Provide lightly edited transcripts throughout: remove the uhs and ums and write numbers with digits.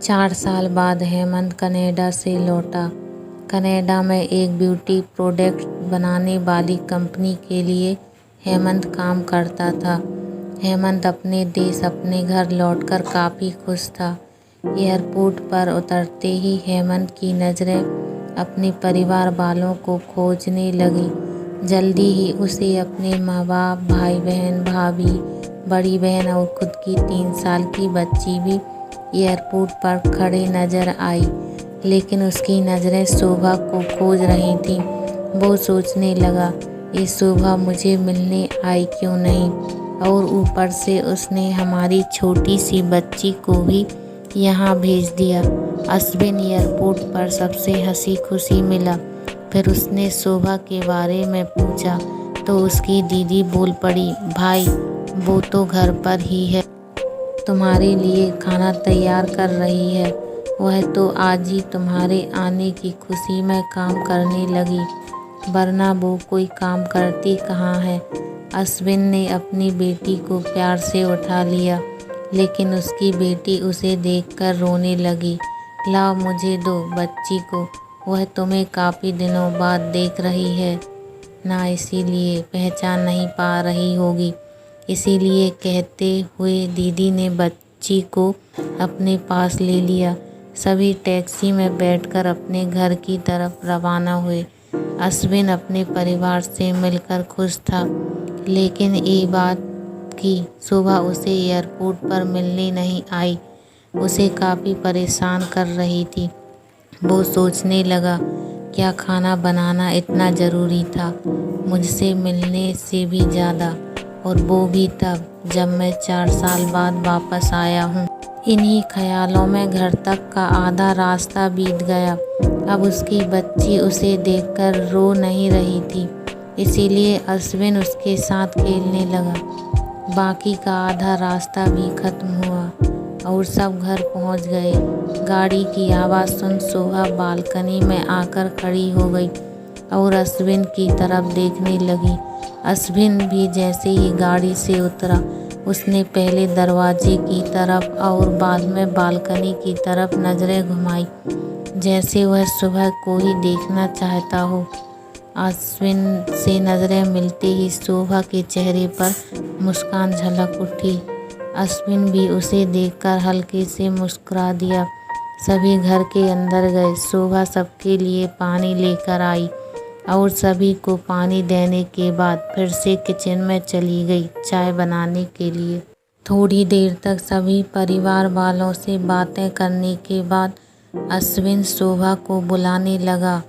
4 साल बाद हेमंत कनाडा से लौटा। कनाडा में एक ब्यूटी प्रोडक्ट बनाने वाली कंपनी के लिए हेमंत काम करता था। हेमंत अपने देश अपने घर लौटकर काफ़ी खुश था। एयरपोर्ट पर उतरते ही हेमंत की नज़रें अपने परिवार वालों को खोजने लगी। जल्दी ही उसे अपने माँ बाप, भाई बहन, भाभी, बड़ी बहन और खुद की 3 साल की बच्ची भी एयरपोर्ट पर खड़े नजर आई। लेकिन उसकी नज़रें शोभा को खोज रही थीं। वो सोचने लगा, ये शोभा मुझे मिलने आई क्यों नहीं, और ऊपर से उसने हमारी छोटी सी बच्ची को भी यहाँ भेज दिया। अश्विन एयरपोर्ट पर सबसे हंसी खुशी मिला। फिर उसने शोभा के बारे में पूछा तो उसकी दीदी बोल पड़ी, भाई वो तो घर पर ही है, तुम्हारे लिए खाना तैयार कर रही है। वह तो आज ही तुम्हारे आने की खुशी में काम करने लगी, वरना वो कोई काम करती कहाँ है। अश्विन ने अपनी बेटी को प्यार से उठा लिया, लेकिन उसकी बेटी उसे देखकर रोने लगी। लाओ मुझे दो बच्ची को, वह तुम्हें काफ़ी दिनों बाद देख रही है ना, इसीलिए पहचान नहीं पा रही होगी। इसीलिए कहते हुए दीदी ने बच्ची को अपने पास ले लिया। सभी टैक्सी में बैठकर अपने घर की तरफ रवाना हुए। अश्विन अपने परिवार से मिलकर खुश था, लेकिन ये बात कि शोभा उसे एयरपोर्ट पर मिलने नहीं आई उसे काफ़ी परेशान कर रही थी। वो सोचने लगा, क्या खाना बनाना इतना ज़रूरी था, मुझसे मिलने से भी ज़्यादा, और वो भी तब जब मैं 4 साल बाद वापस आया हूँ। इन्हीं ख्यालों में घर तक का आधा रास्ता बीत गया। अब उसकी बच्ची उसे देखकर रो नहीं रही थी, इसीलिए अश्विन उसके साथ खेलने लगा। बाकी का आधा रास्ता भी खत्म हुआ और सब घर पहुंच गए। गाड़ी की आवाज़ सुन शोभा बालकनी में आकर खड़ी हो गई और अश्विन की तरफ देखने लगी। अश्विन भी जैसे ही गाड़ी से उतरा, उसने पहले दरवाजे की तरफ और बाद में बालकनी की तरफ नज़रें घुमाई, जैसे वह सुबह को ही देखना चाहता हो। अश्विन से नज़रें मिलते ही शोभा के चेहरे पर मुस्कान झलक उठी। अश्विन भी उसे देखकर हल्के से मुस्कुरा दिया। सभी घर के अंदर गए। शोभा सबके लिए पानी लेकर आई और सभी को पानी देने के बाद फिर से किचन में चली गई चाय बनाने के लिए। थोड़ी देर तक सभी परिवार वालों से बातें करने के बाद अश्विन शोभा को बुलाने लगा।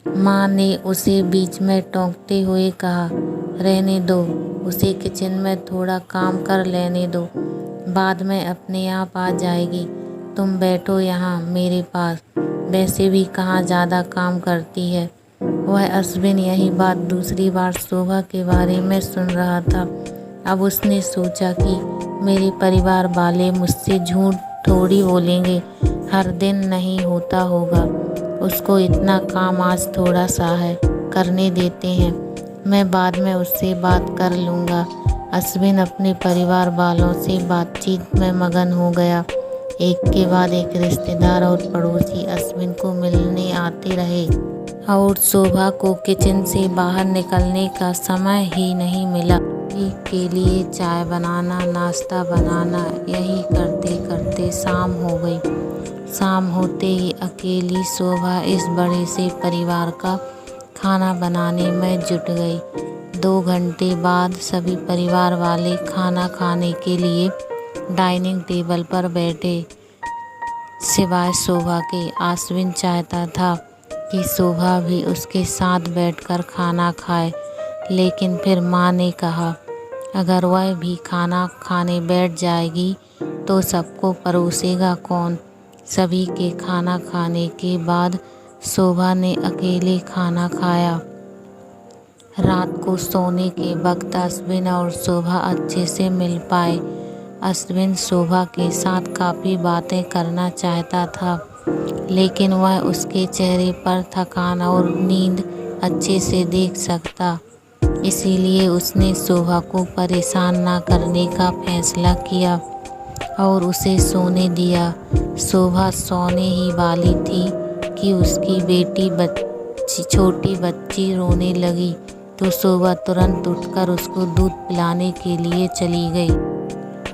माँ ने उसे बीच में टोकते हुए कहा, रहने दो, उसे किचन में थोड़ा काम कर लेने दो, बाद में अपने आप आ जाएगी। तुम बैठो यहाँ मेरे पास, वैसे भी कहाँ ज़्यादा काम करती है। वह अश्विन यही बात दूसरी बार शोभा के बारे में सुन रहा था। अब उसने सोचा कि मेरे परिवार वाले मुझसे झूठ थोड़ी बोलेंगे, हर दिन नहीं होता होगा, उसको इतना काम आज थोड़ा सा है, करने देते हैं, मैं बाद में उससे बात कर लूँगा। अश्विन अपने परिवार वालों से बातचीत में मगन हो गया। एक के बाद एक रिश्तेदार और पड़ोसी अश्विन को मिलने आते रहे और शोभा को किचन से बाहर निकलने का समय ही नहीं मिला। के लिए चाय बनाना, नाश्ता बनाना, यही करते करते शाम हो गई। शाम होते ही अकेली शोभा इस बड़े से परिवार का खाना बनाने में जुट गई। 2 घंटे बाद सभी परिवार वाले खाना खाने के लिए डाइनिंग टेबल पर बैठे। सिवाय शोभा के अश्विन चाहता था कि शोभा भी उसके साथ बैठकर खाना खाए, लेकिन फिर माँ ने कहा, अगर वह भी खाना खाने बैठ जाएगी तो सबको परोसेगा कौन। सभी के खाना खाने के बाद शोभा ने अकेले खाना खाया। रात को सोने के वक्त अश्विन और शोभा अच्छे से मिल पाए। अश्विन शोभा के साथ काफ़ी बातें करना चाहता था, लेकिन वह उसके चेहरे पर थकान और नींद अच्छे से देख सकता, इसीलिए उसने शोभा को परेशान ना करने का फैसला किया। और उसे सोने दिया। शोभा सोने ही वाली थी कि उसकी छोटी बच्ची रोने लगी, तो शोभा तुरंत उठकर उसको दूध पिलाने के लिए चली गई।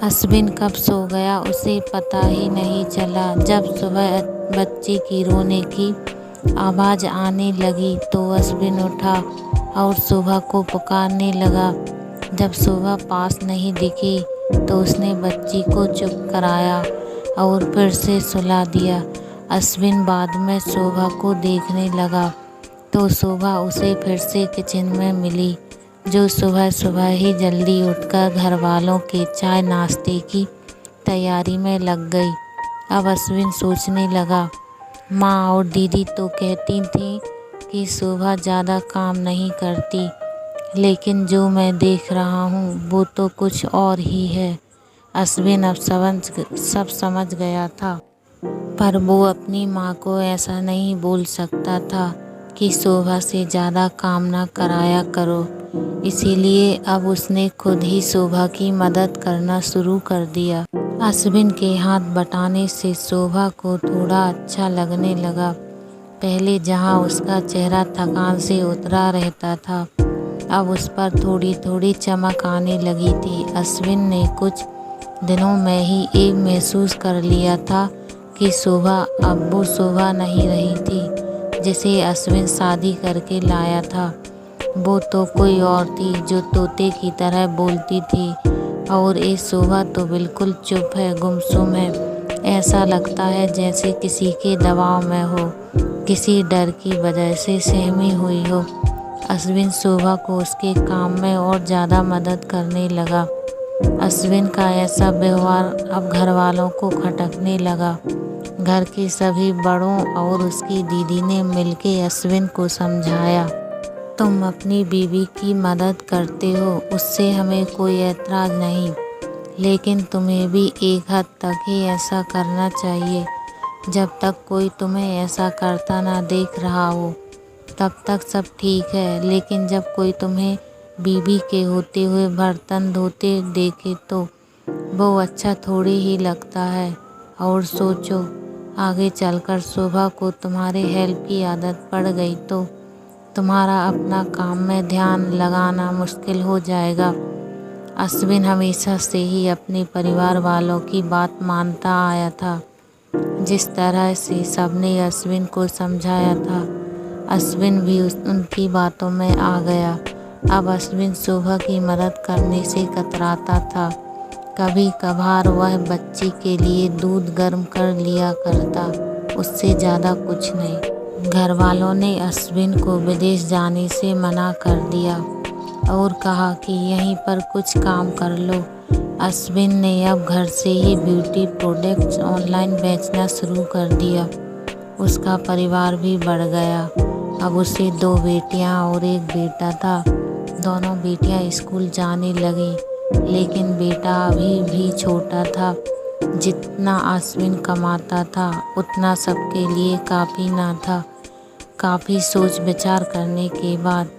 अश्विन कब सो गया उसे पता ही नहीं चला। जब सुबह बच्ची की रोने की आवाज़ आने लगी तो अश्विन उठा और शोभा को पुकारने लगा। जब शोभा पास नहीं दिखी तो उसने बच्ची को चुप कराया और फिर से सुला दिया। अश्विन बाद में शोभा को देखने लगा तो शोभा उसे फिर से किचन में मिली, जो सुबह सुबह ही जल्दी उठकर घर वालों के चाय नाश्ते की तैयारी में लग गई। अब अश्विन सोचने लगा, माँ और दीदी तो कहती थी कि शोभा ज़्यादा काम नहीं करती, लेकिन जो मैं देख रहा हूँ वो तो कुछ और ही है। अश्विन अब सब समझ गया था, पर वो अपनी माँ को ऐसा नहीं बोल सकता था कि शोभा से ज़्यादा काम ना कराया करो। इसीलिए अब उसने खुद ही शोभा की मदद करना शुरू कर दिया। अश्विन के हाथ बटाने से शोभा को थोड़ा अच्छा लगने लगा। पहले जहाँ उसका चेहरा थकान से उतरा रहता था, अब उस पर थोड़ी थोड़ी चमक आने लगी थी। अश्विन ने कुछ दिनों में ही एक महसूस कर लिया था कि शोभा अब वो शोभा नहीं रही थी जिसे अश्विन शादी करके लाया था। वो तो कोई और थी जो तोते की तरह बोलती थी, और ये शोभा तो बिल्कुल चुप है, गुमसुम है। ऐसा लगता है जैसे किसी के दबाव में हो, किसी डर की वजह से सहमी हुई हो। अश्विन शोभा को उसके काम में और ज़्यादा मदद करने लगा। अश्विन का ऐसा व्यवहार अब घर वालों को खटकने लगा। घर के सभी बड़ों और उसकी दीदी ने मिलकर अश्विन को समझाया, तुम अपनी बीवी की मदद करते हो, उससे हमें कोई ऐतराज़ नहीं, लेकिन तुम्हें भी एक हद तक ही ऐसा करना चाहिए। जब तक कोई तुम्हें ऐसा करता ना देख रहा हो तब तक सब ठीक है, लेकिन जब कोई तुम्हें बीवी के होते हुए बर्तन धोते देखे तो वो अच्छा थोड़ी ही लगता है। और सोचो, आगे चलकर शोभा को तुम्हारे हेल्प की आदत पड़ गई तो तुम्हारा अपना काम में ध्यान लगाना मुश्किल हो जाएगा। अश्विन हमेशा से ही अपने परिवार वालों की बात मानता आया था। जिस तरह से सबने अश्विन को समझाया था, अश्विन भी उनकी बातों में आ गया। अब अश्विन शोभा की मदद करने से कतराता था। कभी कभार वह बच्ची के लिए दूध गर्म कर लिया करता, उससे ज़्यादा कुछ नहीं। घर वालों ने अश्विन को विदेश जाने से मना कर दिया और कहा कि यहीं पर कुछ काम कर लो। अश्विन ने अब घर से ही ब्यूटी प्रोडक्ट्स ऑनलाइन बेचना शुरू कर दिया। उसका परिवार भी बढ़ गया। अब उसे 2 बेटियां और 1 बेटा था। दोनों बेटियां स्कूल जाने लगी, लेकिन बेटा अभी भी छोटा था। जितना अश्विन कमाता था उतना सबके लिए काफ़ी ना था। काफ़ी सोच विचार करने के बाद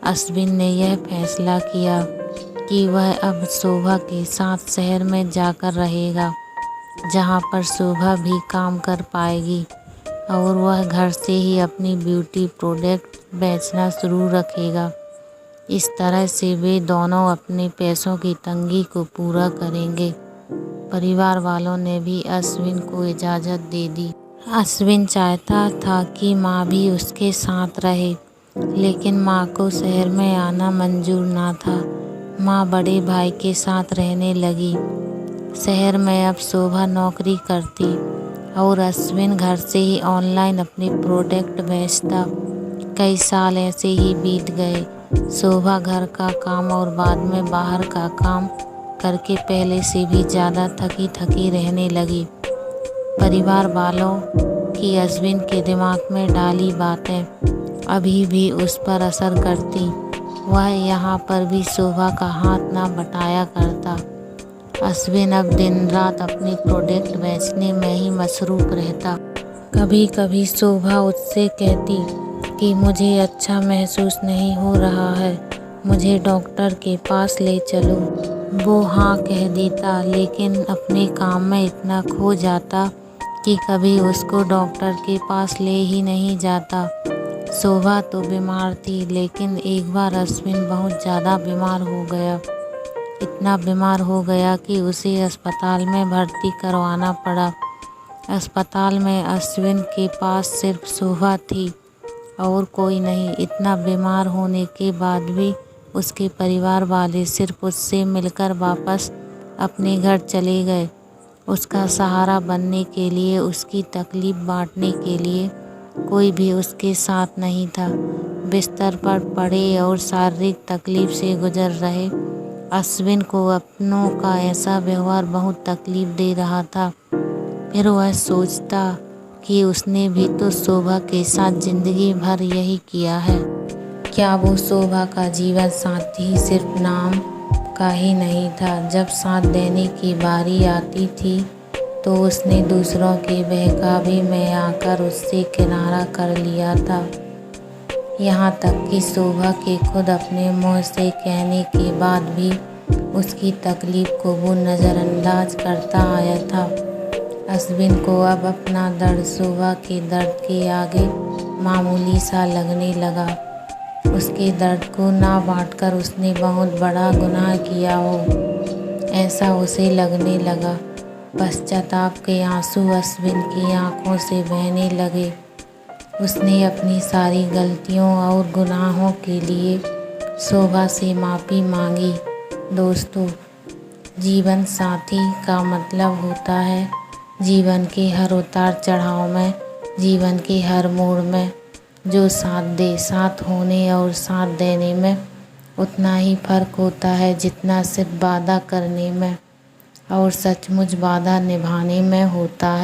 अश्विन ने यह फैसला किया कि वह अब शोभा के साथ शहर में जाकर रहेगा, जहां पर शोभा भी काम कर पाएगी और वह घर से ही अपनी ब्यूटी प्रोडक्ट बेचना शुरू रखेगा। इस तरह से वे दोनों अपने पैसों की तंगी को पूरा करेंगे। परिवार वालों ने भी अश्विन को इजाज़त दे दी। अश्विन चाहता था कि माँ भी उसके साथ रहे, लेकिन माँ को शहर में आना मंजूर ना था। माँ बड़े भाई के साथ रहने लगी। शहर में अब शोभा नौकरी करती और अश्विन घर से ही ऑनलाइन अपने प्रोडक्ट बेचता। कई साल ऐसे ही बीत गए। शोभा घर का काम और बाद में बाहर का काम करके पहले से भी ज़्यादा थकी थकी रहने लगी। परिवार वालों की अश्विन के दिमाग में डाली बातें अभी भी उस पर असर करती। वह यहाँ पर भी शोभा का हाथ ना बटाया करता। अश्विन अब दिन रात अपनी प्रोडक्ट बेचने में ही मसरूफ़ रहता। कभी कभी शोभा उससे कहती कि मुझे अच्छा महसूस नहीं हो रहा है, मुझे डॉक्टर के पास ले चलो। वो हाँ कह देता, लेकिन अपने काम में इतना खो जाता कि कभी उसको डॉक्टर के पास ले ही नहीं जाता। शोभा तो बीमार थी, लेकिन एक बार अश्विन बहुत ज़्यादा बीमार हो गया। इतना बीमार हो गया कि उसे अस्पताल में भर्ती करवाना पड़ा। अस्पताल में अश्विन के पास सिर्फ शोभा थी और कोई नहीं। इतना बीमार होने के बाद भी उसके परिवार वाले सिर्फ उससे मिलकर वापस अपने घर चले गए। उसका सहारा बनने के लिए, उसकी तकलीफ बांटने के लिए कोई भी उसके साथ नहीं था। बिस्तर पर पड़े और शारीरिक तकलीफ से गुजर रहे अश्विन को अपनों का ऐसा व्यवहार बहुत तकलीफ दे रहा था। फिर वह सोचता कि उसने भी तो शोभा के साथ जिंदगी भर यही किया है। क्या वो शोभा का जीवन साथी सिर्फ नाम का ही नहीं था? जब साथ देने की बारी आती थी तो उसने दूसरों के बहकावे में आकर उससे किनारा कर लिया था। यहाँ तक कि शोभा के खुद अपने मुँह से कहने के बाद भी उसकी तकलीफ को वो नज़रअंदाज करता आया था। अश्विन को अब अपना दर्द शोभा के दर्द के आगे मामूली सा लगने लगा। उसके दर्द को ना बांटकर उसने बहुत बड़ा गुनाह किया हो, ऐसा उसे लगने लगा। पश्चाताप के आंसू अश्विन की आंखों से बहने लगे। उसने अपनी सारी गलतियों और गुनाहों के लिए शोभा से माफ़ी मांगी। दोस्तों, जीवन साथी का मतलब होता है जीवन के हर उतार चढ़ाव में, जीवन के हर मोड़ में जो साथ दे। साथ होने और साथ देने में उतना ही फर्क होता है जितना सिर्फ वादा करने में और सचमुच वादा निभाने में होता है।